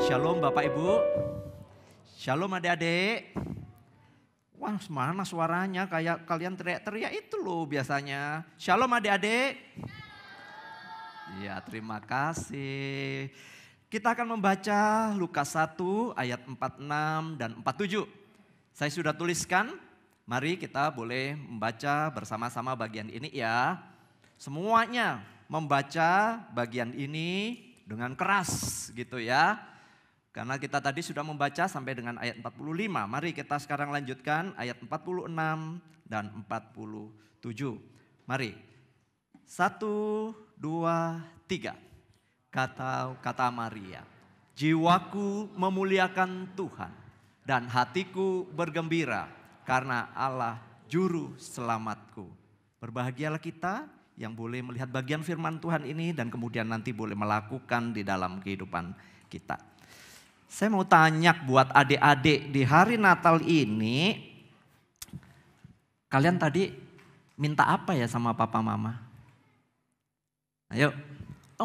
Shalom Bapak Ibu. Shalom adik-adik. Wah, mana suaranya kayak kalian teriak-teriak itu loh biasanya. Shalom adik-adik. Ya, terima kasih. Kita akan membaca Lukas 1 ayat 46 dan 47. Saya sudah tuliskan, mari kita boleh membaca bersama-sama bagian ini ya. Semuanya membaca bagian ini dengan keras gitu ya. Karena kita tadi sudah membaca sampai dengan ayat 45. Mari kita sekarang lanjutkan ayat 46 dan 47. Mari. 1, 2, 3. Kata Maria, jiwaku memuliakan Tuhan dan hatiku bergembira karena Allah juru selamatku. Berbahagialah kita yang boleh melihat bagian firman Tuhan ini dan kemudian nanti boleh melakukan di dalam kehidupan kita. Saya mau tanya buat adik-adik di hari Natal ini, kalian tadi minta apa ya sama papa mama? Ayo,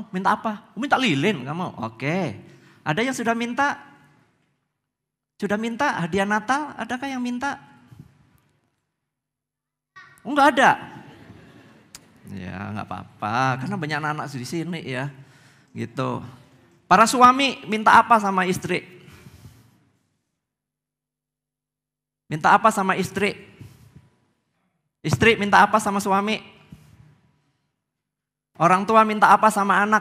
minta apa? Minta lilin kamu? Oke. Ada yang sudah minta? Sudah minta hadiah Natal? Adakah yang minta? Enggak ada. Ya enggak apa-apa, karena banyak anak-anak di sini ya. Gitu. Para suami minta apa sama istri? Minta apa sama istri? Istri minta apa sama suami? Orang tua minta apa sama anak?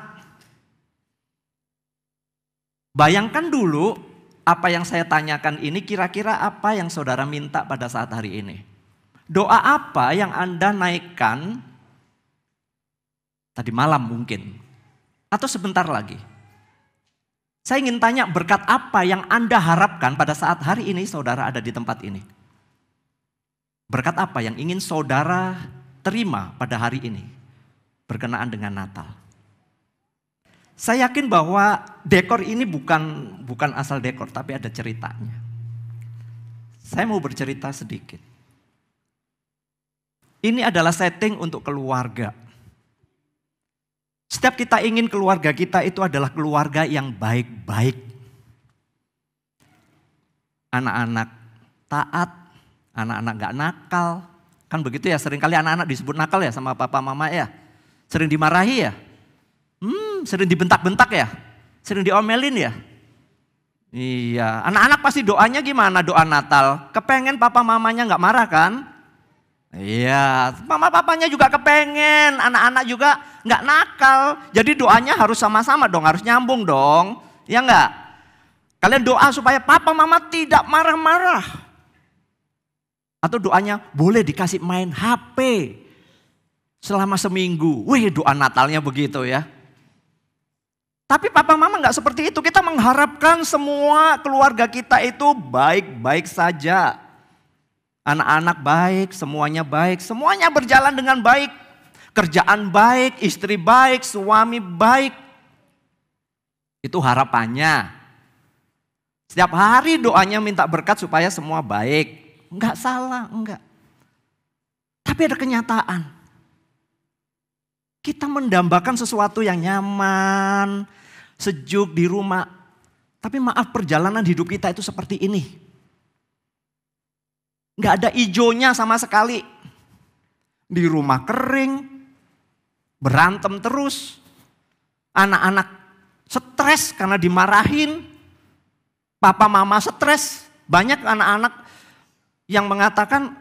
Bayangkan dulu apa yang saya tanyakan ini kira-kira apa yang saudara minta pada saat hari ini. Doa apa yang Anda naikkan tadi malam mungkin? Atau sebentar lagi? Saya ingin tanya berkat apa yang Anda harapkan pada saat hari ini saudara ada di tempat ini. Berkat apa yang ingin saudara terima pada hari ini berkenaan dengan Natal. Saya yakin bahwa dekor ini bukan asal dekor tapi ada ceritanya. Saya mau bercerita sedikit. Ini adalah setting untuk keluarga. Setiap kita ingin keluarga kita itu adalah keluarga yang baik-baik. Anak-anak taat, anak-anak gak nakal. Kan begitu ya, seringkali anak-anak disebut nakal ya sama papa mama ya. Sering dimarahi ya. Sering dibentak-bentak ya. Sering diomelin ya. Iya, anak-anak pasti doanya gimana doa Natal? Kepengen papa mamanya gak marah kan? Iya, mama papanya juga kepengen, anak-anak juga nggak nakal. Jadi doanya harus sama-sama dong, harus nyambung dong. Ya nggak? Kalian doa supaya papa mama tidak marah-marah. Atau doanya boleh dikasih main HP selama seminggu. Wih, doa Natalnya begitu ya. Tapi papa mama nggak seperti itu. Kita mengharapkan semua keluarga kita itu baik-baik saja. Anak-anak baik, semuanya berjalan dengan baik. Kerjaan baik, istri baik, suami baik. Itu harapannya. Setiap hari doanya minta berkat supaya semua baik. Enggak salah, enggak. Tapi ada kenyataan. Kita mendambakan sesuatu yang nyaman, sejuk di rumah. Tapi maaf, perjalanan hidup kita itu seperti ini. Nggak ada ijonya sama sekali. Di rumah kering, berantem terus. Anak-anak stres karena dimarahin. Papa mama stres. Banyak anak-anak yang mengatakan,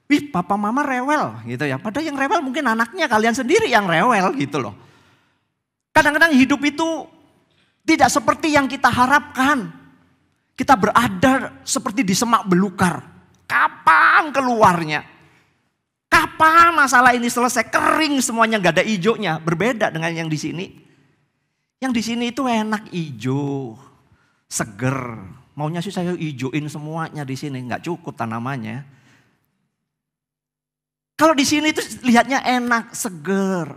wih papa mama rewel gitu ya. Padahal yang rewel mungkin anaknya, kalian sendiri yang rewel gitu loh. Kadang-kadang hidup itu tidak seperti yang kita harapkan. Kita berada seperti di semak belukar. Kapan keluarnya? Kapan masalah ini selesai? Kering semuanya, gak ada hijaunya. Berbeda dengan yang di sini. Yang di sini itu enak hijau, seger. Maunya sih saya hijauin semuanya di sini, gak cukup tanamannya. Kalau di sini itu lihatnya enak, seger.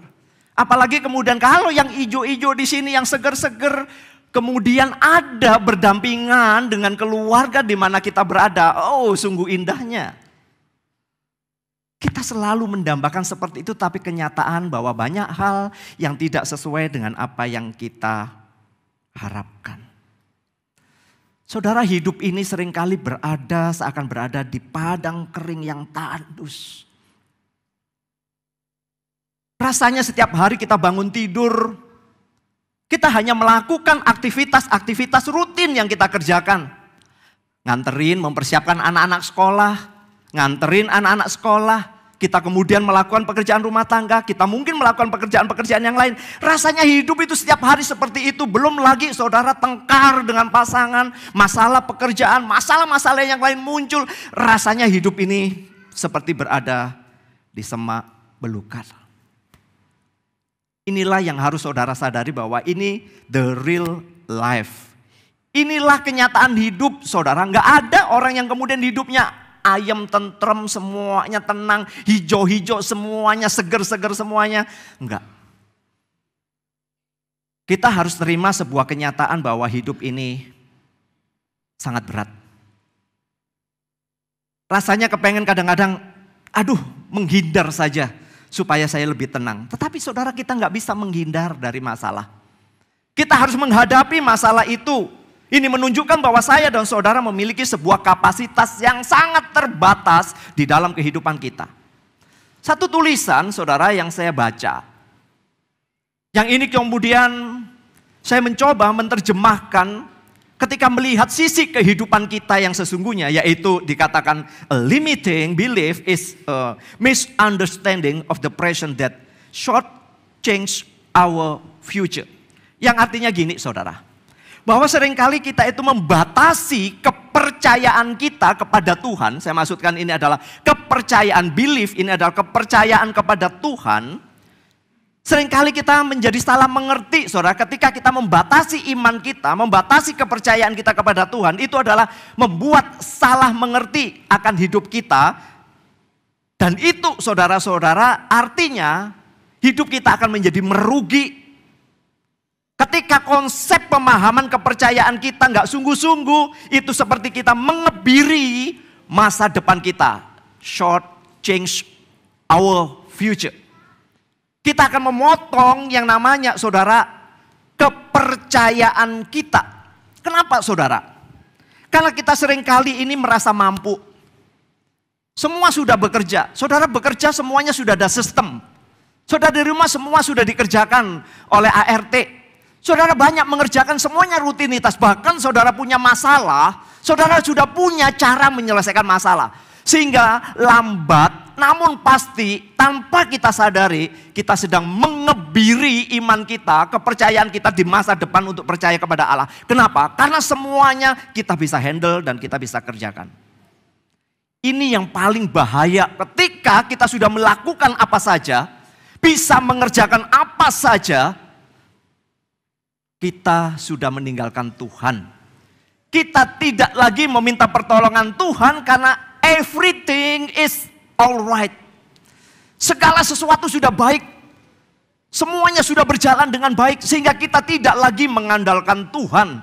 Apalagi kemudian kalau yang hijau-hijau di sini yang seger-seger, kemudian ada berdampingan dengan keluarga di mana kita berada. Oh, sungguh indahnya. Kita selalu mendambakan seperti itu, tapi kenyataan bahwa banyak hal yang tidak sesuai dengan apa yang kita harapkan. Saudara, hidup ini seringkali seakan berada di padang kering yang tandus. Rasanya setiap hari kita bangun tidur, kita hanya melakukan aktivitas-aktivitas rutin yang kita kerjakan. Nganterin, mempersiapkan anak-anak sekolah, nganterin anak-anak sekolah. Kita kemudian melakukan pekerjaan rumah tangga, kita mungkin melakukan pekerjaan-pekerjaan yang lain. Rasanya hidup itu setiap hari seperti itu. Belum lagi saudara tengkar dengan pasangan, masalah pekerjaan, masalah-masalah yang lain muncul. Rasanya hidup ini seperti berada di semak belukar. Inilah yang harus saudara sadari bahwa ini the real life. Inilah kenyataan hidup saudara. Nggak ada orang yang kemudian hidupnya ayam, tentrem, semuanya tenang, hijau-hijau semuanya, seger-seger semuanya. Enggak. Kita harus terima sebuah kenyataan bahwa hidup ini sangat berat. Rasanya kepengen kadang-kadang, menghindar saja supaya saya lebih tenang. Tetapi saudara, kita nggak bisa menghindar dari masalah. Kita harus menghadapi masalah itu. Ini menunjukkan bahwa saya dan saudara memiliki sebuah kapasitas yang sangat terbatas di dalam kehidupan kita. Satu tulisan saudara yang saya baca. Yang ini kemudian saya mencoba menerjemahkan ketika melihat sisi kehidupan kita yang sesungguhnya. Yaitu dikatakan a limiting belief is a misunderstanding of the present that short change our future. Yang artinya gini saudara. Bahwa seringkali kita itu membatasi kepercayaan kita kepada Tuhan. Saya maksudkan ini adalah kepercayaan, belief ini adalah kepercayaan kepada Tuhan. Seringkali kita menjadi salah mengerti saudara. Ketika kita membatasi iman kita, membatasi kepercayaan kita kepada Tuhan. Itu adalah membuat salah mengerti akan hidup kita. Dan itu saudara-saudara artinya hidup kita akan menjadi merugi. Ketika konsep pemahaman kepercayaan kita nggak sungguh-sungguh, itu seperti kita mengebiri masa depan kita. Short change our future. Kita akan memotong yang namanya saudara kepercayaan kita. Kenapa saudara? Karena kita seringkali ini merasa mampu. Semua sudah bekerja. Saudara bekerja semuanya sudah ada sistem. Saudara di rumah semua sudah dikerjakan oleh ART. Saudara banyak mengerjakan semuanya rutinitas. Bahkan saudara punya masalah, saudara sudah punya cara menyelesaikan masalah. Sehingga lambat, namun pasti tanpa kita sadari, kita sedang mengebiri iman kita, kepercayaan kita di masa depan untuk percaya kepada Allah. Kenapa? Karena semuanya kita bisa handle dan kita bisa kerjakan. Ini yang paling bahaya ketika kita sudah melakukan apa saja, bisa mengerjakan apa saja, kita sudah meninggalkan Tuhan. Kita tidak lagi meminta pertolongan Tuhan karena everything is alright. Segala sesuatu sudah baik. Semuanya sudah berjalan dengan baik sehingga kita tidak lagi mengandalkan Tuhan.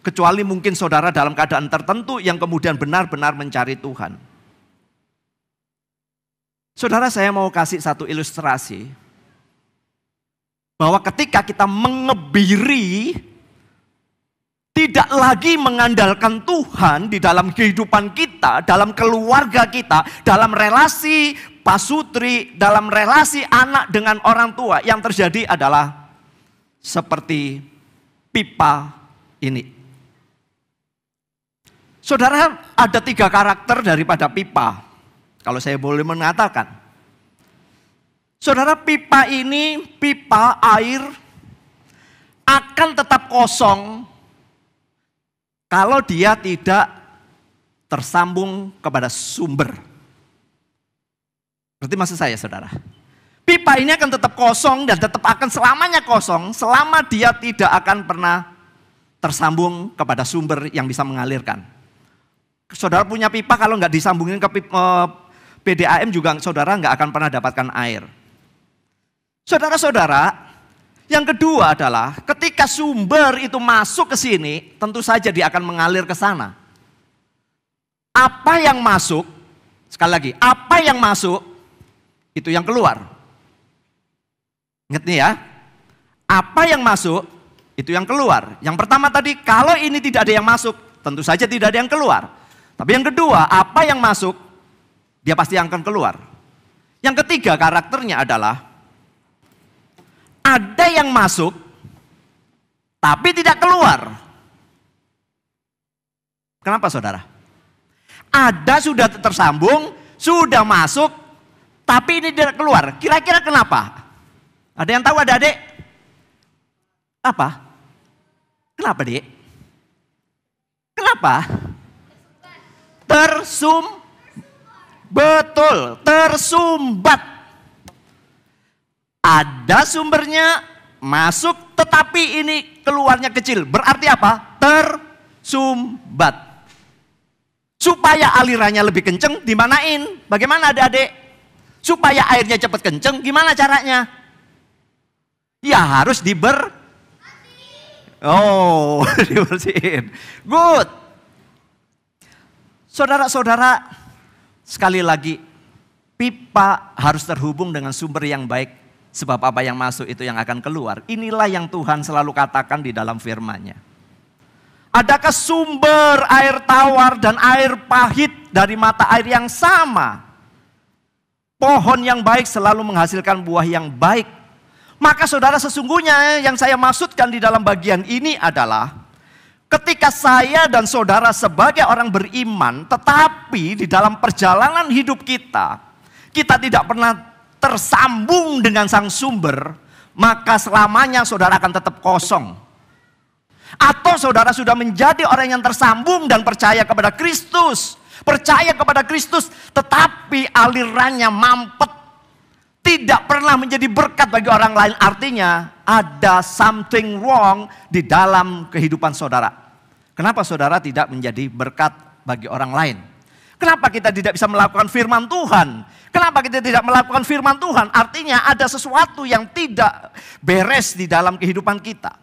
Kecuali mungkin saudara dalam keadaan tertentu yang kemudian benar-benar mencari Tuhan. Saudara, saya mau kasih satu ilustrasi. Bahwa ketika kita mengebiri, tidak lagi mengandalkan Tuhan di dalam kehidupan kita, dalam keluarga kita, dalam relasi pasutri, dalam relasi anak dengan orang tua, yang terjadi adalah seperti pipa ini. Saudara, ada 3 karakter daripada pipa, kalau saya boleh mengatakan. Saudara, pipa ini, pipa air akan tetap kosong kalau dia tidak tersambung kepada sumber. Berarti maksud saya saudara, pipa ini akan tetap kosong dan tetap akan selamanya kosong selama dia tidak akan pernah tersambung kepada sumber yang bisa mengalirkan. Saudara punya pipa, kalau nggak disambungin ke PDAM juga saudara nggak akan pernah dapatkan air. Saudara-saudara, yang kedua adalah ketika sumber itu masuk ke sini, tentu saja dia akan mengalir ke sana. Apa yang masuk, sekali lagi, apa yang masuk, itu yang keluar. Ingat nih ya, apa yang masuk, itu yang keluar. Yang pertama tadi, kalau ini tidak ada yang masuk, tentu saja tidak ada yang keluar. Tapi yang kedua, apa yang masuk, dia pasti akan keluar. Yang ketiga karakternya adalah, ada yang masuk, tapi tidak keluar. Kenapa saudara? Ada sudah tersambung, sudah masuk, tapi ini tidak keluar. Kira-kira kenapa? Ada yang tahu adik-adik? Apa? Kenapa, Dik? Kenapa? Betul, tersumbat. Ada sumbernya, masuk, tetapi ini keluarnya kecil. Berarti apa? Tersumbat. Supaya alirannya lebih kenceng, dimanain? Bagaimana adik-adik? Supaya airnya cepat kenceng, gimana caranya? Ya harus dibersihin. Good. Saudara-saudara, sekali lagi, pipa harus terhubung dengan sumber yang baik. Sebab apa yang masuk itu yang akan keluar. Inilah yang Tuhan selalu katakan di dalam firman-Nya. Adakah sumber air tawar dan air pahit dari mata air yang sama? Pohon yang baik selalu menghasilkan buah yang baik. Maka saudara, sesungguhnya yang saya maksudkan di dalam bagian ini adalah ketika saya dan saudara sebagai orang beriman, tetapi di dalam perjalanan hidup kita tidak pernah tersambung dengan sang sumber, maka selamanya saudara akan tetap kosong. Atau saudara sudah menjadi orang yang tersambung dan percaya kepada Kristus. Percaya kepada Kristus, tetapi alirannya mampet. Tidak pernah menjadi berkat bagi orang lain. Artinya ada something wrong di dalam kehidupan saudara. Kenapa saudara tidak menjadi berkat bagi orang lain? Kenapa kita tidak bisa melakukan firman Tuhan? Kenapa kita tidak melakukan firman Tuhan? Artinya ada sesuatu yang tidak beres di dalam kehidupan kita.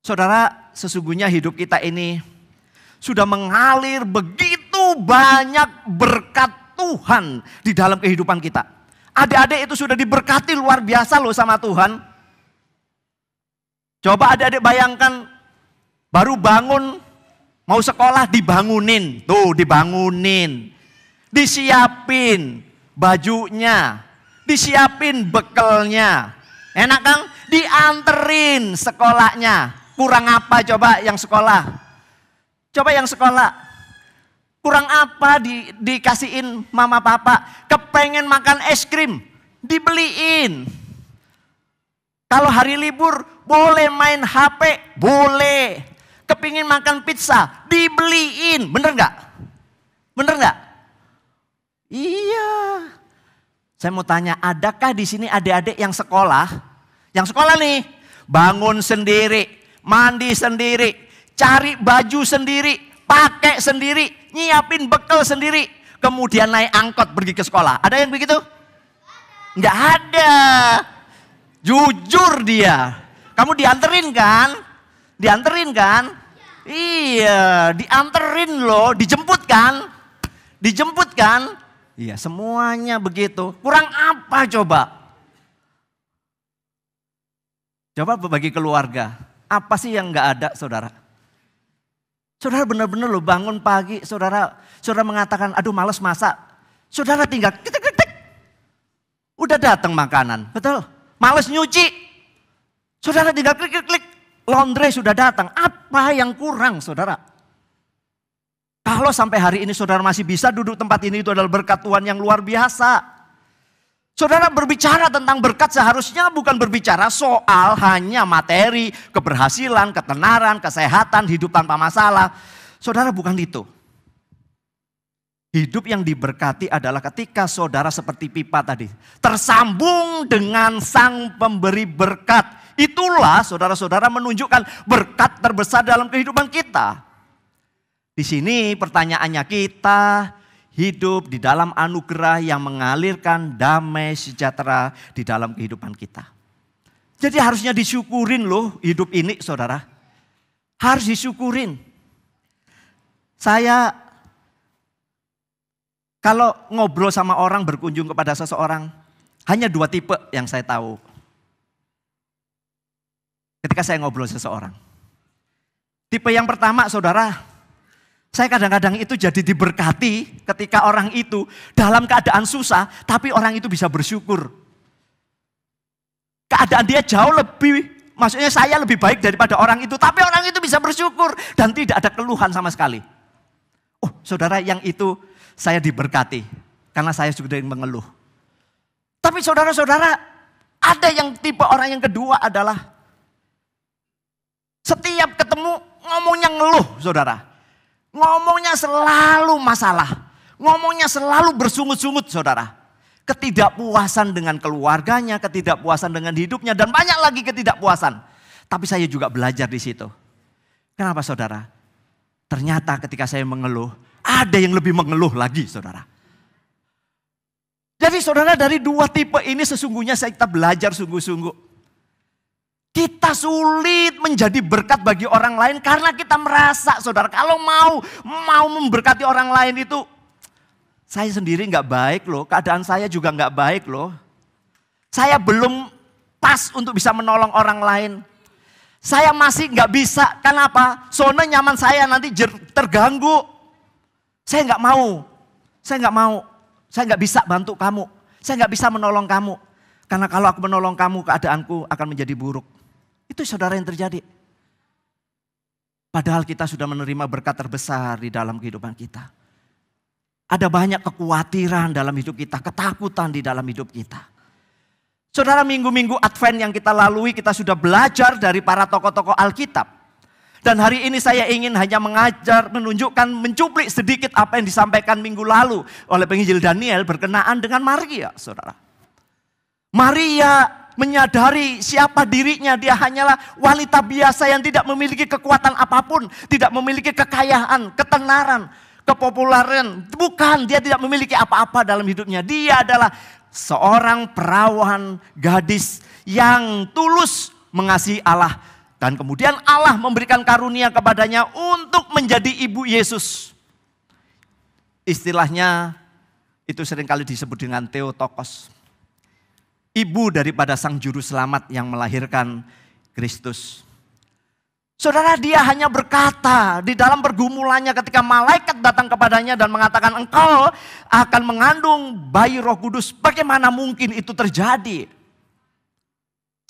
Saudara, sesungguhnya hidup kita ini sudah mengalir begitu banyak berkat Tuhan di dalam kehidupan kita. Adik-adik itu sudah diberkati luar biasa loh sama Tuhan. Coba adik-adik bayangkan, baru bangun, mau sekolah dibangunin. Tuh dibangunin. Disiapin bajunya, disiapin bekalnya. Enak kan? Dianterin sekolahnya. Kurang apa coba yang sekolah? Coba yang sekolah. Kurang apa dikasihin mama papa? Kepengen makan es krim, dibeliin. Kalau hari libur boleh main HP, boleh. Kepingin makan pizza, dibeliin. Bener nggak? Bener nggak? Iya. Saya mau tanya, adakah di sini adik-adik yang sekolah? Yang sekolah nih, bangun sendiri, mandi sendiri, cari baju sendiri, pakai sendiri, nyiapin bekal sendiri, kemudian naik angkot pergi ke sekolah. Ada yang begitu? Enggak ada. Jujur dia. Kamu dianterin kan? Dianterin kan? Iya, dianterin loh, dijemput kan? Dijemput kan? Iya, semuanya begitu. Kurang apa coba? Coba bagi keluarga, apa sih yang enggak ada saudara? Saudara benar-benar loh bangun pagi, saudara mengatakan, aduh males masak. Saudara tinggal ketik-ketik, udah datang makanan, betul? Males nyuci, saudara tinggal klik-klik, laundry sudah datang. Apa yang kurang saudara? Kalau sampai hari ini saudara masih bisa duduk tempat ini, itu adalah berkat Tuhan yang luar biasa. Saudara berbicara tentang berkat seharusnya bukan berbicara soal hanya materi, keberhasilan, ketenaran, kesehatan, hidup tanpa masalah. Saudara bukan itu. Hidup yang diberkati adalah ketika saudara seperti pipa tadi. Tersambung dengan sang pemberi berkat. Itulah saudara-saudara menunjukkan berkat terbesar dalam kehidupan kita. Di sini pertanyaannya, kita hidup di dalam anugerah yang mengalirkan damai sejahtera di dalam kehidupan kita. Jadi harusnya disyukurin loh hidup ini saudara. Harus disyukurin. Saya kalau ngobrol sama orang, berkunjung kepada seseorang, hanya dua tipe yang saya tahu. Ketika saya ngobrol seseorang. Tipe yang pertama saudara, saya kadang-kadang itu jadi diberkati ketika orang itu dalam keadaan susah, tapi orang itu bisa bersyukur. Keadaan dia jauh lebih, maksudnya saya lebih baik daripada orang itu, tapi orang itu bisa bersyukur dan tidak ada keluhan sama sekali. Oh saudara, yang itu saya diberkati karena saya sudah mengeluh. Tapi saudara-saudara, ada yang tipe orang yang kedua adalah setiap ketemu ngomongnya ngeluh saudara. Ngomongnya selalu masalah. Ngomongnya selalu bersungut-sungut saudara. Ketidakpuasan dengan keluarganya, ketidakpuasan dengan hidupnya, dan banyak lagi ketidakpuasan. Tapi saya juga belajar di situ. Kenapa saudara? Ternyata ketika saya mengeluh, ada yang lebih mengeluh lagi saudara. Jadi saudara, dari dua tipe ini sesungguhnya kita belajar sungguh-sungguh. Kita sulit menjadi berkat bagi orang lain karena kita merasa saudara, kalau mau memberkati orang lain itu, saya sendiri nggak baik loh, keadaan saya juga nggak baik loh. Saya belum pas untuk bisa menolong orang lain. Saya masih nggak bisa, kenapa? Zona nyaman saya nanti terganggu. Saya nggak mau, saya nggak bisa bantu kamu, saya nggak bisa menolong kamu. Karena kalau aku menolong kamu, keadaanku akan menjadi buruk. Itu saudara yang terjadi. Padahal kita sudah menerima berkat terbesar di dalam kehidupan kita. Ada banyak kekhawatiran dalam hidup kita, ketakutan di dalam hidup kita. Saudara, minggu-minggu Advent yang kita lalui, kita sudah belajar dari para tokoh-tokoh Alkitab. Dan hari ini saya ingin hanya menunjukkan, mencuplik sedikit apa yang disampaikan minggu lalu oleh penginjil Daniel berkenaan dengan Maria, saudara. Maria menyadari siapa dirinya, dia hanyalah wanita biasa yang tidak memiliki kekuatan apapun, tidak memiliki kekayaan, ketenaran, kepopuleran. Bukan, dia tidak memiliki apa-apa dalam hidupnya. Dia adalah seorang perawan gadis yang tulus mengasihi Allah. Dan kemudian Allah memberikan karunia kepadanya untuk menjadi ibu Yesus. Istilahnya itu seringkali disebut dengan Theotokos. Ibu daripada sang juru selamat yang melahirkan Kristus. Saudara, dia hanya berkata di dalam pergumulannya ketika malaikat datang kepadanya dan mengatakan, engkau akan mengandung bayi Roh Kudus. Bagaimana mungkin itu terjadi?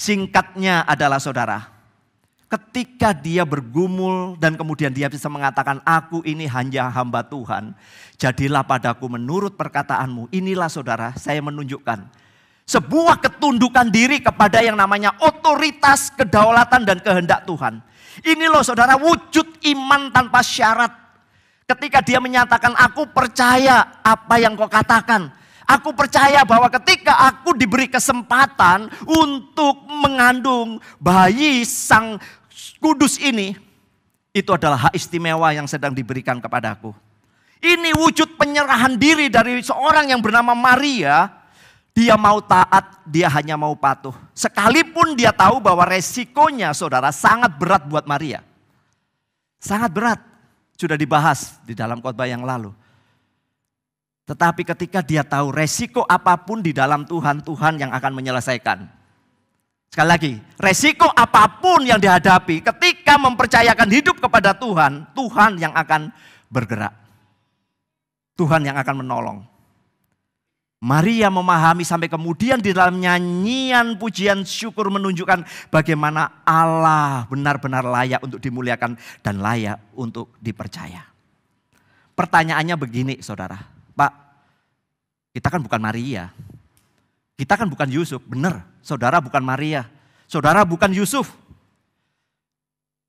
Singkatnya adalah saudara, ketika dia bergumul dan kemudian dia bisa mengatakan, aku ini hanya hamba Tuhan, jadilah padaku menurut perkataanmu. Inilah saudara, saya menunjukkan sebuah ketundukan diri kepada yang namanya otoritas, kedaulatan, dan kehendak Tuhan. Ini loh saudara, wujud iman tanpa syarat. Ketika dia menyatakan, aku percaya apa yang kau katakan. Aku percaya bahwa ketika aku diberi kesempatan untuk mengandung bayi sang kudus ini, itu adalah hak istimewa yang sedang diberikan kepadaku. Ini wujud penyerahan diri dari seorang yang bernama Maria. Dia mau taat, dia hanya mau patuh. Sekalipun dia tahu bahwa resikonya saudara sangat berat buat Maria. Sangat berat, sudah dibahas di dalam khotbah yang lalu. Tetapi ketika dia tahu resiko apapun di dalam Tuhan, Tuhan yang akan menyelesaikan. Sekali lagi, resiko apapun yang dihadapi ketika mempercayakan hidup kepada Tuhan, Tuhan yang akan bergerak. Tuhan yang akan menolong. Maria memahami sampai kemudian di dalam nyanyian pujian syukur menunjukkan bagaimana Allah benar-benar layak untuk dimuliakan dan layak untuk dipercaya. Pertanyaannya begini saudara, Pak, kita kan bukan Maria, kita kan bukan Yusuf, benar, saudara bukan Maria, saudara bukan Yusuf.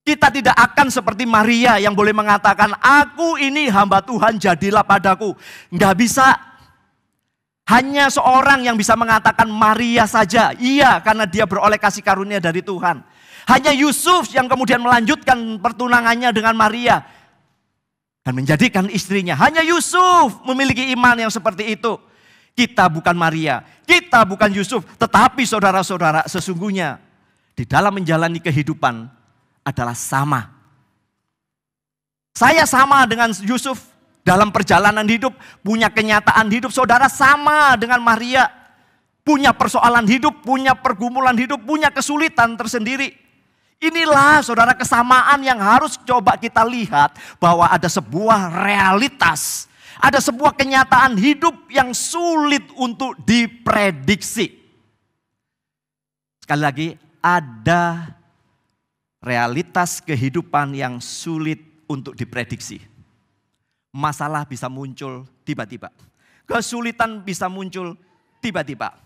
Kita tidak akan seperti Maria yang boleh mengatakan, aku ini hamba Tuhan jadilah padaku. Enggak bisa. Hanya seorang yang bisa mengatakan Maria saja. Iya, karena dia beroleh kasih karunia dari Tuhan. Hanya Yusuf yang kemudian melanjutkan pertunangannya dengan Maria dan menjadikan istrinya. Hanya Yusuf memiliki iman yang seperti itu. Kita bukan Maria, kita bukan Yusuf. Tetapi saudara-saudara, sesungguhnya di dalam menjalani kehidupan adalah sama. Saya sama dengan Yusuf. Dalam perjalanan hidup, punya kenyataan hidup, saudara sama dengan Maria. Punya persoalan hidup, punya pergumulan hidup, punya kesulitan tersendiri. Inilah saudara kesamaan yang harus coba kita lihat bahwa ada sebuah realitas. Ada sebuah kenyataan hidup yang sulit untuk diprediksi. Sekali lagi, ada realitas kehidupan yang sulit untuk diprediksi. Masalah bisa muncul tiba-tiba. Kesulitan bisa muncul tiba-tiba.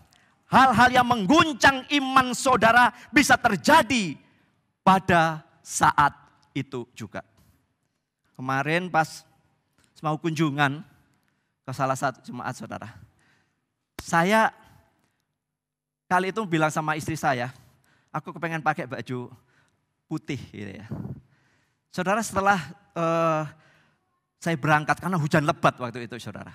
Hal-hal yang mengguncang iman saudara bisa terjadi pada saat itu juga. Kemarin pas mau kunjungan ke salah satu jemaat saudara. Saya kali itu bilang sama istri saya, aku kepengen pakai baju putih gitu ya. Saudara, setelah saya berangkat karena hujan lebat waktu itu saudara.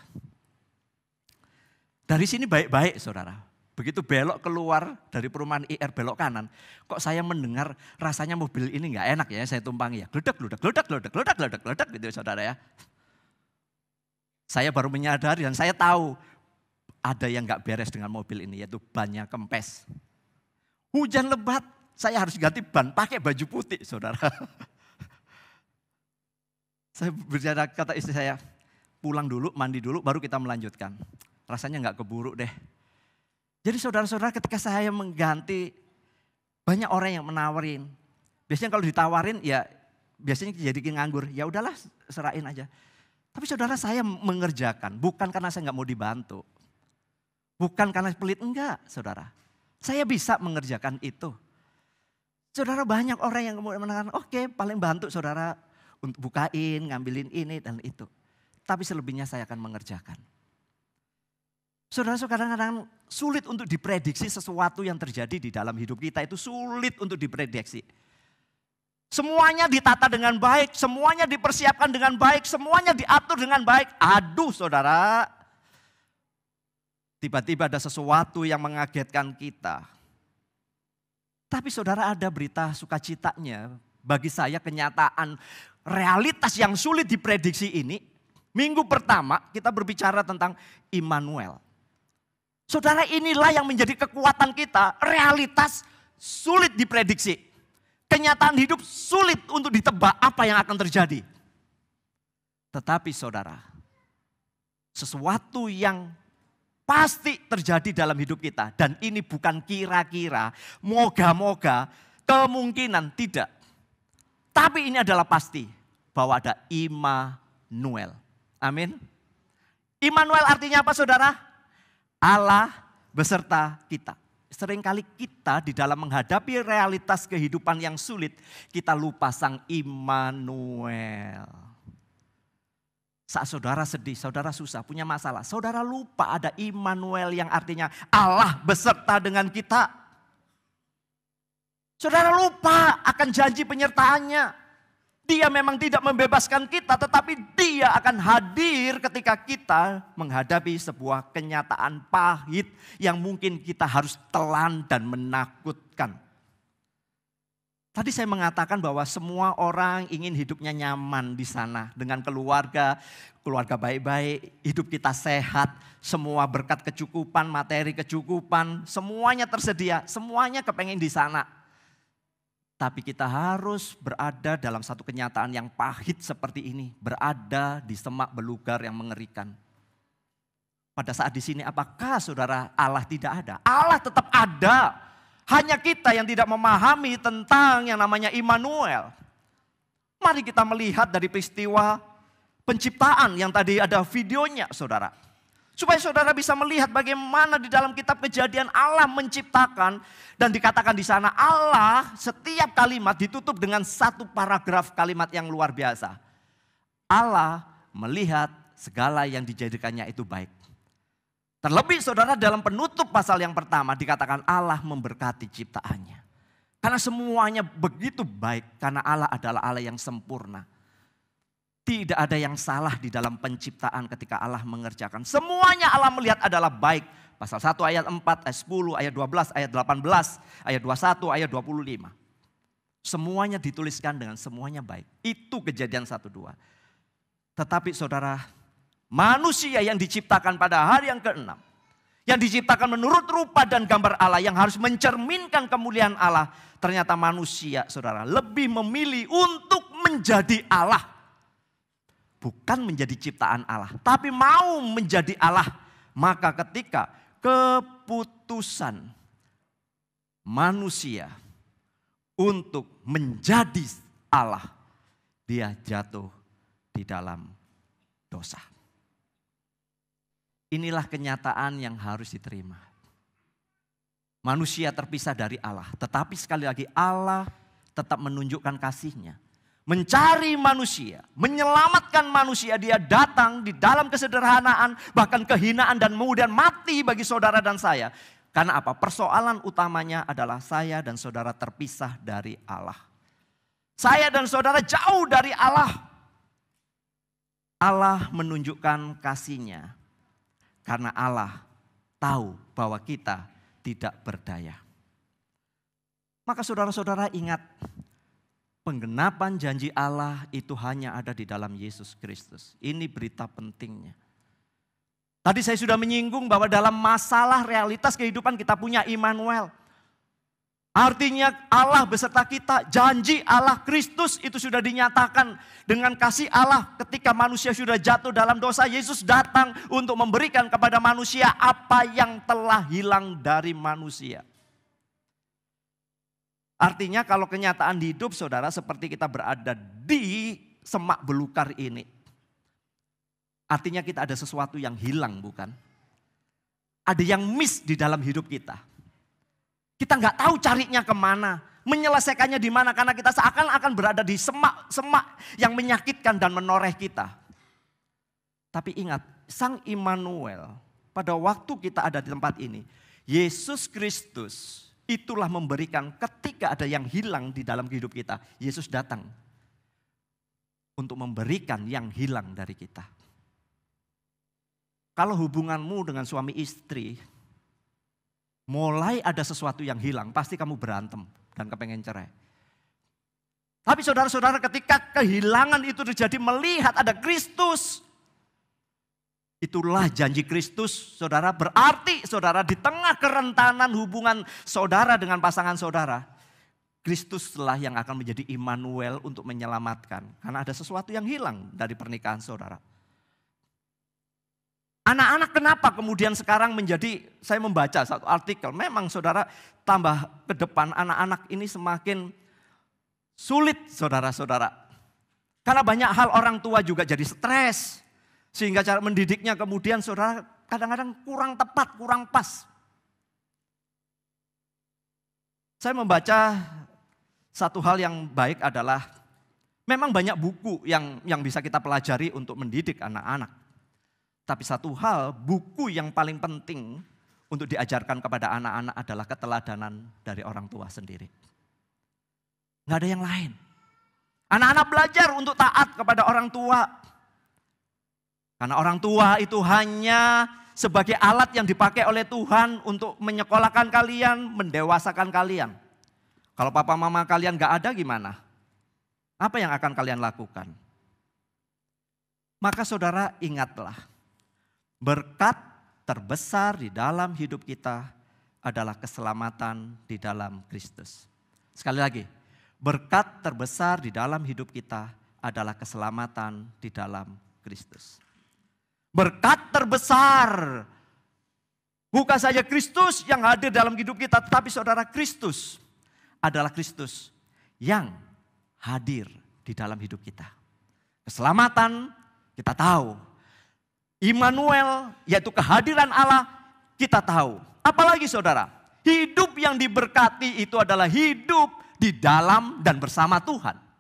Dari sini baik-baik saudara. Begitu belok keluar dari perumahan IR belok kanan, kok saya mendengar rasanya mobil ini nggak enak ya, saya tumpangi ya. Geledak gitu saudara ya. Saya baru menyadari dan saya tahu ada yang nggak beres dengan mobil ini, yaitu bannya kempes. Hujan lebat, saya harus ganti ban, pakai baju putih saudara. Saya berbicara kata istri saya, pulang dulu, mandi dulu, baru kita melanjutkan. Rasanya nggak keburu deh. Jadi saudara-saudara, ketika saya mengganti, banyak orang yang menawarin. Biasanya kalau ditawarin ya biasanya jadi nganggur. Ya udahlah, serahin aja. Tapi saudara, saya mengerjakan, bukan karena saya nggak mau dibantu. Bukan karena pelit, enggak saudara. Saya bisa mengerjakan itu. Saudara, banyak orang yang mengatakan, oke, paling bantu saudara untuk bukain, ngambilin ini dan itu. Tapi selebihnya saya akan mengerjakan. Saudara-saudara, kadang-kadang sulit untuk diprediksi sesuatu yang terjadi di dalam hidup kita, itu sulit untuk diprediksi. Semuanya ditata dengan baik, semuanya dipersiapkan dengan baik, semuanya diatur dengan baik. Aduh saudara, tiba-tiba ada sesuatu yang mengagetkan kita. Tapi saudara, ada berita sukacitanya. Bagi saya kenyataan realitas yang sulit diprediksi ini, minggu pertama kita berbicara tentang Immanuel. Saudara, inilah yang menjadi kekuatan kita, realitas sulit diprediksi. Kenyataan hidup sulit untuk ditebak apa yang akan terjadi. Tetapi saudara, sesuatu yang pasti terjadi dalam hidup kita. Dan ini bukan kira-kira, moga-moga, kemungkinan tidak. Tapi ini adalah pasti bahwa ada Immanuel. Amin. Immanuel artinya apa saudara? Allah beserta kita. Seringkali kita di dalam menghadapi realitas kehidupan yang sulit, kita lupa sang Immanuel. Saat saudara sedih, saudara susah, punya masalah, saudara lupa ada Immanuel yang artinya Allah beserta dengan kita. Saudara lupa akan janji penyertaannya. Dia memang tidak membebaskan kita, tetapi dia akan hadir ketika kita menghadapi sebuah kenyataan pahit yang mungkin kita harus telan dan menakutkan. Tadi saya mengatakan bahwa semua orang ingin hidupnya nyaman di sana dengan keluarga baik-baik, hidup kita sehat, semua berkat kecukupan, materi kecukupan, semuanya tersedia, semuanya kepengen di sana. Tapi kita harus berada dalam satu kenyataan yang pahit seperti ini. Berada di semak belukar yang mengerikan. Pada saat di sini apakah saudara Allah tidak ada? Allah tetap ada. Hanya kita yang tidak memahami tentang yang namanya Immanuel. Mari kita melihat dari peristiwa penciptaan yang tadi ada videonya saudara. Supaya saudara bisa melihat bagaimana di dalam kitab Kejadian Allah menciptakan. Dan dikatakan di sana Allah setiap kalimat ditutup dengan satu paragraf kalimat yang luar biasa. Allah melihat segala yang dijadikannya itu baik. Terlebih saudara dalam penutup pasal yang pertama dikatakan Allah memberkati ciptaannya. Karena semuanya begitu baik karena Allah adalah Allah yang sempurna. Tidak ada yang salah di dalam penciptaan ketika Allah mengerjakan. Semuanya Allah melihat adalah baik. Pasal 1 ayat 4, ayat 10, ayat 12, ayat 18, ayat 21, ayat 25. Semuanya dituliskan dengan semuanya baik. Itu Kejadian 1-2. Tetapi saudara, manusia yang diciptakan pada hari yang ke-6. Yang diciptakan menurut rupa dan gambar Allah, yang harus mencerminkan kemuliaan Allah. Ternyata manusia, saudara, lebih memilih untuk menjadi Allah. Bukan menjadi ciptaan Allah, tapi mau menjadi Allah. Maka ketika keputusan manusia untuk menjadi Allah, dia jatuh di dalam dosa. Inilah kenyataan yang harus diterima. Manusia terpisah dari Allah, tetapi sekali lagi Allah tetap menunjukkan kasih-Nya. Mencari manusia, menyelamatkan manusia, dia datang di dalam kesederhanaan, bahkan kehinaan dan kemudian mati bagi saudara dan saya. Karena apa? Persoalan utamanya adalah saya dan saudara terpisah dari Allah. Saya dan saudara jauh dari Allah. Allah menunjukkan kasih-Nya. Karena Allah tahu bahwa kita tidak berdaya. Maka saudara-saudara ingat, penggenapan janji Allah itu hanya ada di dalam Yesus Kristus. Ini berita pentingnya. Tadi saya sudah menyinggung bahwa dalam masalah realitas kehidupan kita punya Immanuel. Artinya Allah beserta kita, janji Allah Kristus itu sudah dinyatakan dengan kasih Allah ketika manusia sudah jatuh dalam dosa. Yesus datang untuk memberikan kepada manusia apa yang telah hilang dari manusia. Artinya kalau kenyataan hidup saudara seperti kita berada di semak belukar ini. Artinya kita ada sesuatu yang hilang, bukan? Ada yang miss di dalam hidup kita. Kita nggak tahu carinya kemana, menyelesaikannya di mana, karena kita seakan-akan berada di semak-semak yang menyakitkan dan menoreh kita. Tapi ingat, Sang Immanuel pada waktu kita ada di tempat ini, Yesus Kristus itulah memberikan ketika ada yang hilang di dalam hidup kita. Yesus datang untuk memberikan yang hilang dari kita. Kalau hubunganmu dengan suami istri, mulai ada sesuatu yang hilang, pasti kamu berantem dan kepengen cerai. Tapi saudara-saudara ketika kehilangan itu terjadi melihat ada Kristus. Itulah janji Kristus, saudara. Berarti saudara di tengah kerentanan hubungan saudara dengan pasangan saudara, Kristuslah yang akan menjadi Immanuel untuk menyelamatkan. Karena ada sesuatu yang hilang dari pernikahan saudara. Anak-anak kenapa kemudian sekarang menjadi, saya membaca satu artikel, memang saudara tambah ke depan anak-anak ini semakin sulit saudara-saudara. Karena banyak hal orang tua juga jadi stres. Sehingga cara mendidiknya kemudian saudara kadang-kadang kurang tepat, kurang pas. Saya membaca satu hal yang baik adalah memang banyak buku yang bisa kita pelajari untuk mendidik anak-anak. Tapi satu hal, buku yang paling penting untuk diajarkan kepada anak-anak adalah keteladanan dari orang tua sendiri. Nggak ada yang lain. Anak-anak belajar untuk taat kepada orang tua. Karena orang tua itu hanya sebagai alat yang dipakai oleh Tuhan untuk menyekolahkan kalian, mendewasakan kalian. Kalau papa mama kalian nggak ada gimana? Apa yang akan kalian lakukan? Maka saudara ingatlah, berkat terbesar di dalam hidup kita adalah keselamatan di dalam Kristus. Sekali lagi, berkat terbesar di dalam hidup kita adalah keselamatan di dalam Kristus. Berkat terbesar bukan saja Kristus yang hadir dalam hidup kita, tetapi saudara, Kristus adalah Kristus yang hadir di dalam hidup kita. Keselamatan kita tahu. Immanuel, yaitu kehadiran Allah, kita tahu. Apalagi saudara, hidup yang diberkati itu adalah hidup di dalam dan bersama Tuhan.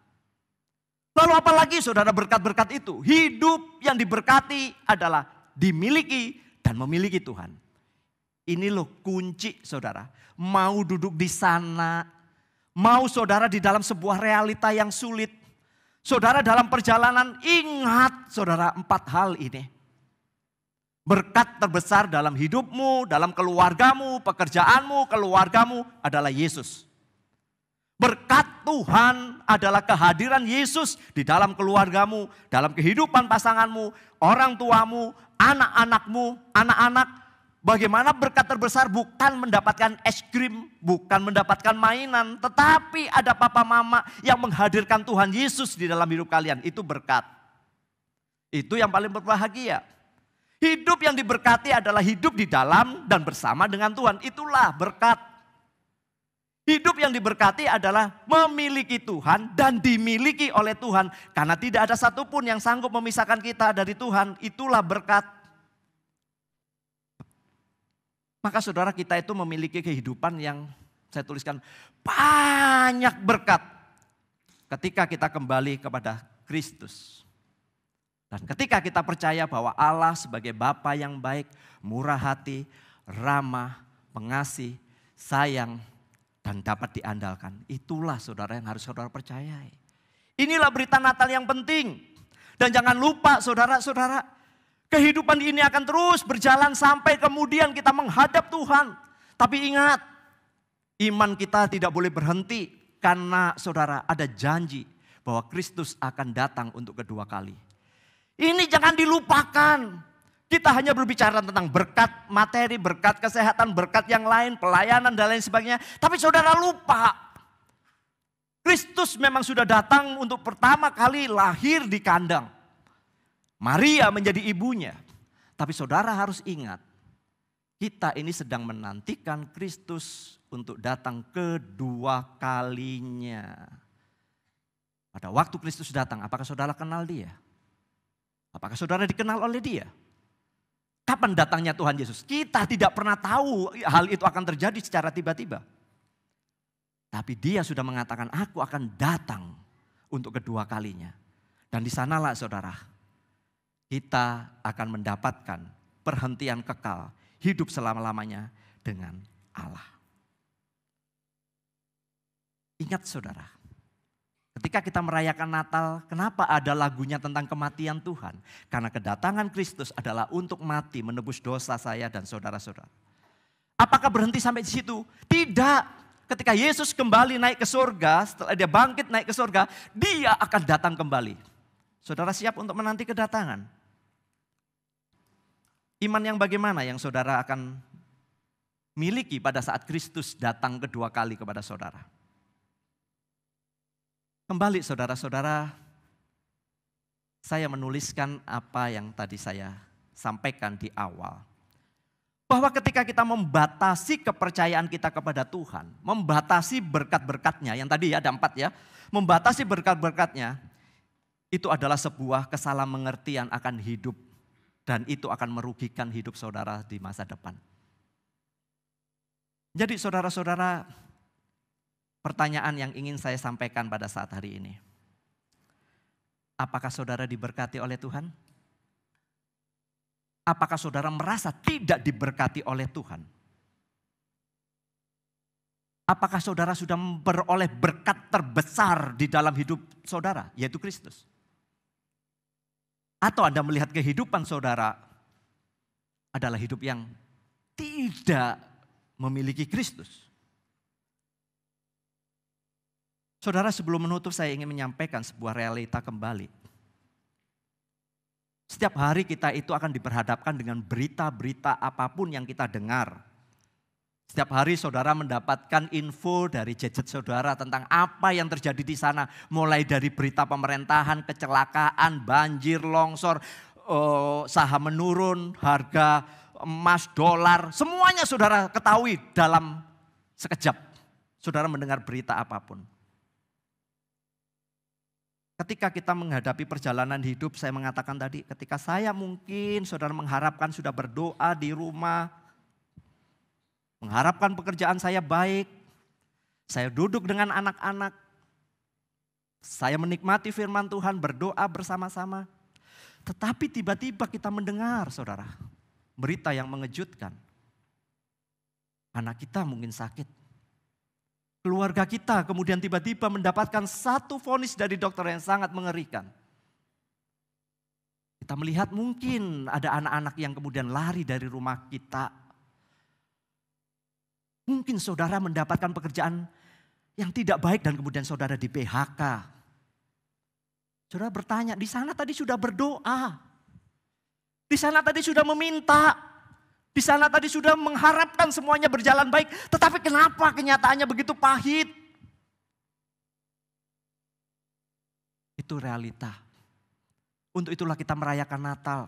Lalu apalagi saudara berkat-berkat itu? Hidup yang diberkati adalah dimiliki dan memiliki Tuhan. Ini loh kunci saudara. Mau duduk di sana, mau saudara di dalam sebuah realita yang sulit. Saudara dalam perjalanan ingat saudara 4 hal ini. Berkat terbesar dalam hidupmu, dalam keluargamu, pekerjaanmu, keluargamu adalah Yesus. Berkat Tuhan adalah kehadiran Yesus di dalam keluargamu, dalam kehidupan pasanganmu, orang tuamu, anak-anakmu, anak-anak, Bagaimana berkat terbesar bukan mendapatkan es krim, bukan mendapatkan mainan, tetapi ada papa mama yang menghadirkan Tuhan Yesus di dalam hidup kalian. Itu berkat. Itu yang paling berbahagia. Hidup yang diberkati adalah hidup di dalam dan bersama dengan Tuhan. Itulah berkat. Hidup yang diberkati adalah memiliki Tuhan dan dimiliki oleh Tuhan. Karena tidak ada satupun yang sanggup memisahkan kita dari Tuhan. Itulah berkat. Maka saudara, kita itu memiliki kehidupan yang saya tuliskan banyak berkat. Ketika kita kembali kepada Kristus. Dan ketika kita percaya bahwa Allah sebagai Bapa yang baik, murah hati, ramah, pengasih, sayang, dan dapat diandalkan. Itulah saudara yang harus saudara percayai. Inilah berita Natal yang penting. Dan jangan lupa saudara-saudara, kehidupan ini akan terus berjalan sampai kemudian kita menghadap Tuhan. Tapi ingat, iman kita tidak boleh berhenti. Karena saudara ada janji bahwa Kristus akan datang untuk kedua kali. Ini jangan dilupakan. Kita hanya berbicara tentang berkat materi, berkat kesehatan, berkat yang lain, pelayanan dan lain sebagainya. Tapi saudara lupa. Kristus memang sudah datang untuk pertama kali lahir di kandang. Maria menjadi ibunya. Tapi saudara harus ingat. Kita ini sedang menantikan Kristus untuk datang kedua kalinya. Pada waktu Kristus datang, apakah saudara kenal dia? Apakah saudara dikenal oleh dia? Kapan datangnya Tuhan Yesus? Kita tidak pernah tahu hal itu akan terjadi secara tiba-tiba. Tapi dia sudah mengatakan, aku akan datang untuk kedua kalinya. Dan di sanalah saudara, kita akan mendapatkan perhentian kekal, hidup selama-lamanya dengan Allah. Ingat saudara, ketika kita merayakan Natal, kenapa ada lagunya tentang kematian Tuhan? Karena kedatangan Kristus adalah untuk mati, menebus dosa saya dan saudara-saudara. Apakah berhenti sampai di situ? Tidak. Ketika Yesus kembali naik ke surga, setelah dia bangkit naik ke surga, dia akan datang kembali. Saudara siap untuk menanti kedatangan? Iman yang bagaimana yang saudara akan miliki pada saat Kristus datang kedua kali kepada saudara? Kembali saudara-saudara, saya menuliskan apa yang tadi saya sampaikan di awal. Bahwa ketika kita membatasi kepercayaan kita kepada Tuhan, membatasi berkat-berkatnya, yang tadi ada 4 ya, membatasi berkat-berkatnya, itu adalah sebuah kesalahan-mengertian akan hidup. Dan itu akan merugikan hidup saudara di masa depan. Jadi saudara-saudara, pertanyaan yang ingin saya sampaikan pada saat hari ini. Apakah saudara diberkati oleh Tuhan? Apakah saudara merasa tidak diberkati oleh Tuhan? Apakah saudara sudah memperoleh berkat terbesar di dalam hidup saudara, yaitu Kristus? Atau Anda melihat kehidupan saudara adalah hidup yang tidak memiliki Kristus? Saudara, sebelum menutup saya ingin menyampaikan sebuah realita kembali. Setiap hari kita itu akan diperhadapkan dengan berita-berita apapun yang kita dengar. Setiap hari saudara mendapatkan info dari gadget saudara tentang apa yang terjadi di sana. Mulai dari berita pemerintahan, kecelakaan, banjir, longsor, saham menurun, harga emas, dolar. Semuanya saudara ketahui dalam sekejap. Saudara mendengar berita apapun. Ketika kita menghadapi perjalanan hidup, saya mengatakan tadi, ketika saya mungkin saudara mengharapkan sudah berdoa di rumah, mengharapkan pekerjaan saya baik, saya duduk dengan anak-anak, saya menikmati firman Tuhan, berdoa bersama-sama. Tetapi tiba-tiba kita mendengar saudara, berita yang mengejutkan. Anak kita mungkin sakit. Keluarga kita kemudian tiba-tiba mendapatkan satu vonis dari dokter yang sangat mengerikan. Kita melihat mungkin ada anak-anak yang kemudian lari dari rumah kita. Mungkin saudara mendapatkan pekerjaan yang tidak baik dan kemudian saudara di PHK. Saudara bertanya, di sana tadi sudah berdoa. Di sana tadi sudah meminta. Di sana tadi sudah mengharapkan semuanya berjalan baik. Tetapi kenapa kenyataannya begitu pahit? Itu realita. Untuk itulah kita merayakan Natal.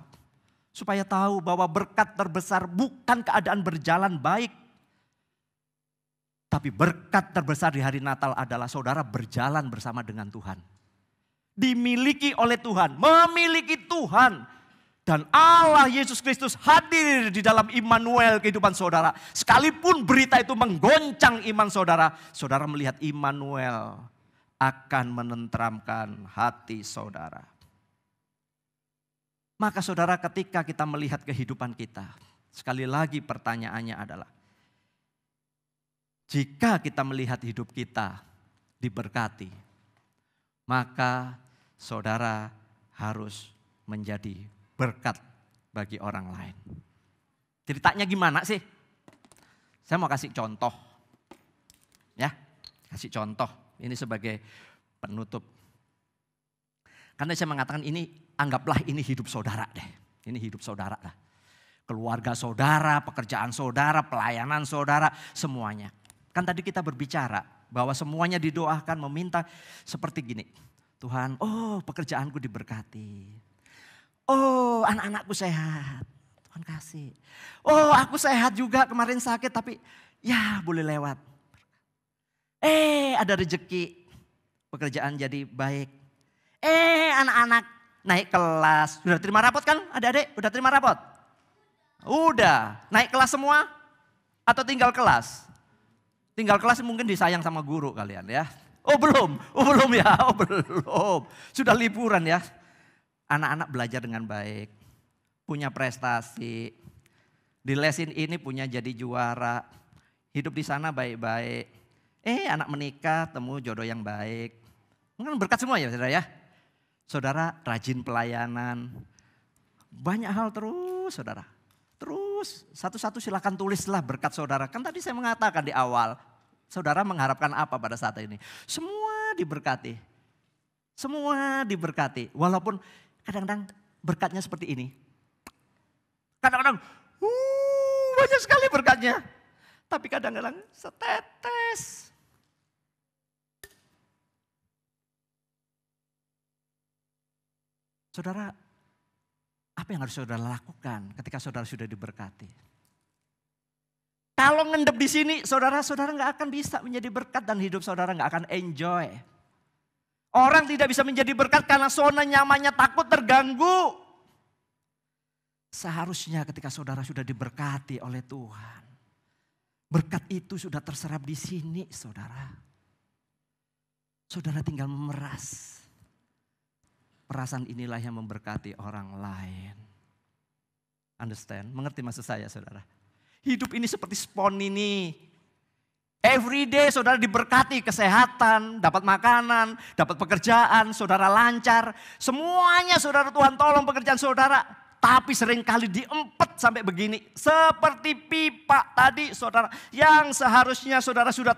Supaya tahu bahwa berkat terbesar bukan keadaan berjalan baik. Tapi berkat terbesar di hari Natal adalah saudara berjalan bersama dengan Tuhan. Dimiliki oleh Tuhan, memiliki Tuhan. Dan Allah Yesus Kristus hadir di dalam Immanuel kehidupan saudara. Sekalipun berita itu menggoncang iman saudara, saudara melihat Immanuel akan menenteramkan hati saudara. Maka saudara, ketika kita melihat kehidupan kita, sekali lagi pertanyaannya adalah, jika kita melihat hidup kita diberkati, maka saudara harus menjadi berkat bagi orang lain. Ceritanya gimana sih? Saya mau kasih contoh. Ya, kasih contoh. Ini sebagai penutup. Karena saya mengatakan ini, anggaplah ini hidup saudara deh. Ini hidup saudara lah. Keluarga saudara, pekerjaan saudara, pelayanan saudara, semuanya. Kan tadi kita berbicara bahwa semuanya didoakan, meminta seperti gini. Tuhan, pekerjaanku diberkati. Oh, anak-anakku sehat. Tuhan kasih. Oh, aku sehat juga, kemarin sakit tapi ya boleh lewat. Ada rezeki. Pekerjaan jadi baik. Anak-anak naik kelas. Sudah terima rapot kan adik-adik? Udah terima rapot? Udah. Naik kelas semua? Atau tinggal kelas? Tinggal kelas mungkin disayang sama guru kalian ya. Oh belum ya, belum. Sudah liburan ya. Anak-anak belajar dengan baik, punya prestasi, di lesin ini punya jadi juara, hidup di sana baik-baik. Anak menikah, temu jodoh yang baik. Mungkin berkat semua ya saudara ya. Saudara rajin pelayanan, banyak hal terus saudara. Terus satu-satu silakan tulislah berkat saudara. Kan tadi saya mengatakan di awal, saudara mengharapkan apa pada saat ini? Semua diberkati. Semua diberkati, walaupun kadang-kadang berkatnya seperti ini. Kadang-kadang banyak sekali berkatnya. Tapi kadang-kadang setetes. Saudara, apa yang harus saudara lakukan ketika saudara sudah diberkati? Kalau ngendep di sini, saudara nggak akan bisa menjadi berkat dan hidup saudara nggak akan enjoy. Orang tidak bisa menjadi berkat karena zona nyamannya takut terganggu. Seharusnya ketika saudara sudah diberkati oleh Tuhan, berkat itu sudah terserap di sini saudara. Saudara tinggal memeras. Perasaan inilah yang memberkati orang lain. Understand? Mengerti maksud saya saudara? Hidup ini seperti spon ini. Every day saudara diberkati kesehatan, dapat makanan, dapat pekerjaan, saudara lancar. Semuanya saudara Tuhan tolong pekerjaan saudara. Tapi seringkali diempet sampai begini. Seperti pipa tadi saudara. Yang seharusnya saudara sudah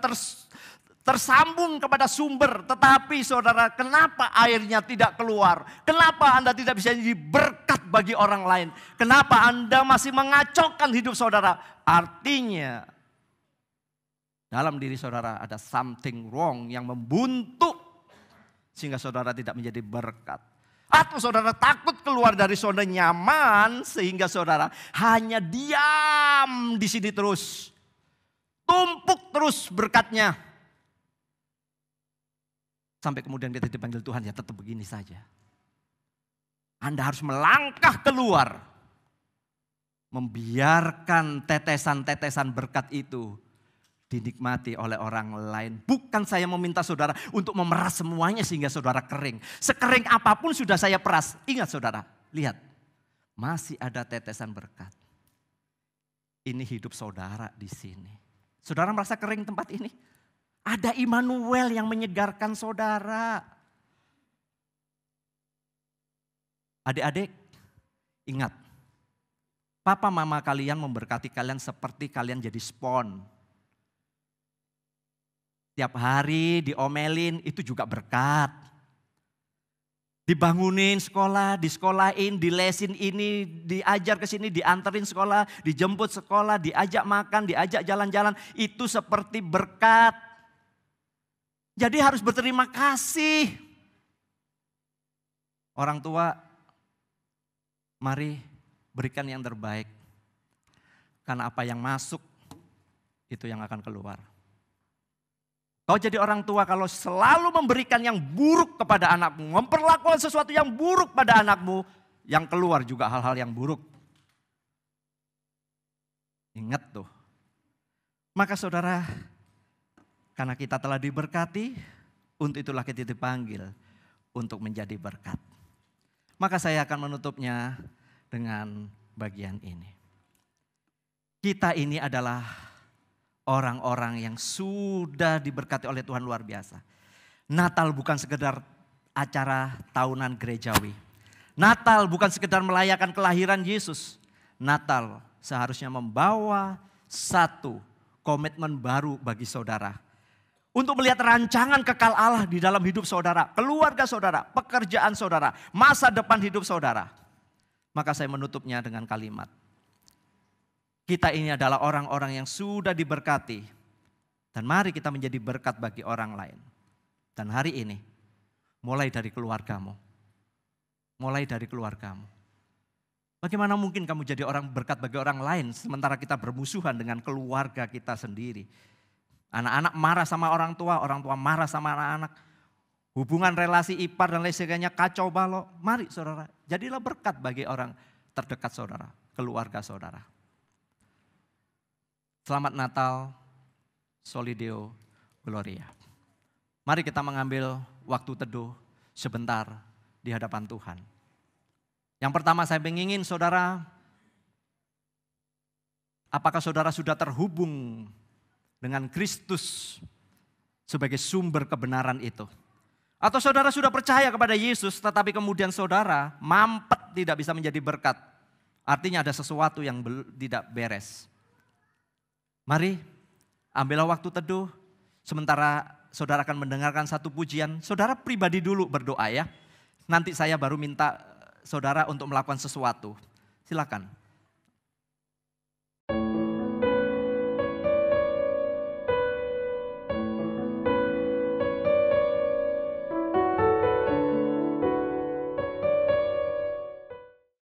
tersambung kepada sumber. Tetapi saudara kenapa airnya tidak keluar? Kenapa Anda tidak bisa jadi berkat bagi orang lain? Kenapa Anda masih mengacaukan hidup saudara? Artinya dalam diri saudara ada something wrong yang membuntu. Sehingga saudara tidak menjadi berkat. Atau saudara takut keluar dari zona nyaman. Sehingga saudara hanya diam di sini terus. Tumpuk terus berkatnya. Sampai kemudian kita dipanggil Tuhan, ya tetap begini saja. Anda harus melangkah keluar. Membiarkan tetesan-tetesan berkat itu dinikmati oleh orang lain. Bukan saya meminta saudara untuk memeras semuanya sehingga saudara kering. Sekering apapun sudah saya peras. Ingat saudara, lihat. Masih ada tetesan berkat. Ini hidup saudara di sini. Saudara merasa kering tempat ini? Ada Immanuel yang menyegarkan saudara. Adik-adik, ingat. Papa mama kalian memberkati kalian seperti kalian jadi spon. Tiap hari diomelin itu juga berkat. Dibangunin sekolah, disekolahin, dilesin ini, diajar ke sini, dianterin sekolah, dijemput sekolah, diajak makan, diajak jalan-jalan. Itu seperti berkat. Jadi harus berterima kasih. Orang tua, mari berikan yang terbaik. Karena apa yang masuk, itu yang akan keluar. Kau jadi orang tua kalau selalu memberikan yang buruk kepada anakmu, memperlakukan sesuatu yang buruk pada anakmu, yang keluar juga hal-hal yang buruk. Ingat tuh. Maka saudara, karena kita telah diberkati, untuk itulah kita dipanggil untuk menjadi berkat. Maka saya akan menutupnya dengan bagian ini. Kita ini adalah orang-orang yang sudah diberkati oleh Tuhan luar biasa. Natal bukan sekedar acara tahunan gerejawi. Natal bukan sekedar merayakan kelahiran Yesus. Natal seharusnya membawa satu komitmen baru bagi saudara. Untuk melihat rancangan kekal Allah di dalam hidup saudara, keluarga saudara, pekerjaan saudara, masa depan hidup saudara. Maka saya menutupnya dengan kalimat. Kita ini adalah orang-orang yang sudah diberkati. Dan mari kita menjadi berkat bagi orang lain. Dan hari ini, mulai dari keluargamu. Mulai dari keluargamu. Bagaimana mungkin kamu jadi orang berkat bagi orang lain, sementara kita bermusuhan dengan keluarga kita sendiri. Anak-anak marah sama orang tua marah sama anak-anak. Hubungan relasi ipar dan lain sebagainya kacau balau. Mari saudara, jadilah berkat bagi orang terdekat saudara, keluarga saudara. Selamat Natal, Soli Deo Gloria. Mari kita mengambil waktu teduh sebentar di hadapan Tuhan. Yang pertama saya ingin saudara, apakah saudara sudah terhubung dengan Kristus sebagai sumber kebenaran itu? Atau saudara sudah percaya kepada Yesus tetapi kemudian saudara mampet tidak bisa menjadi berkat. Artinya ada sesuatu yang tidak beres. Mari ambillah waktu teduh, sementara saudara akan mendengarkan satu pujian. Saudara pribadi dulu berdoa ya, nanti saya baru minta saudara untuk melakukan sesuatu. Silakan.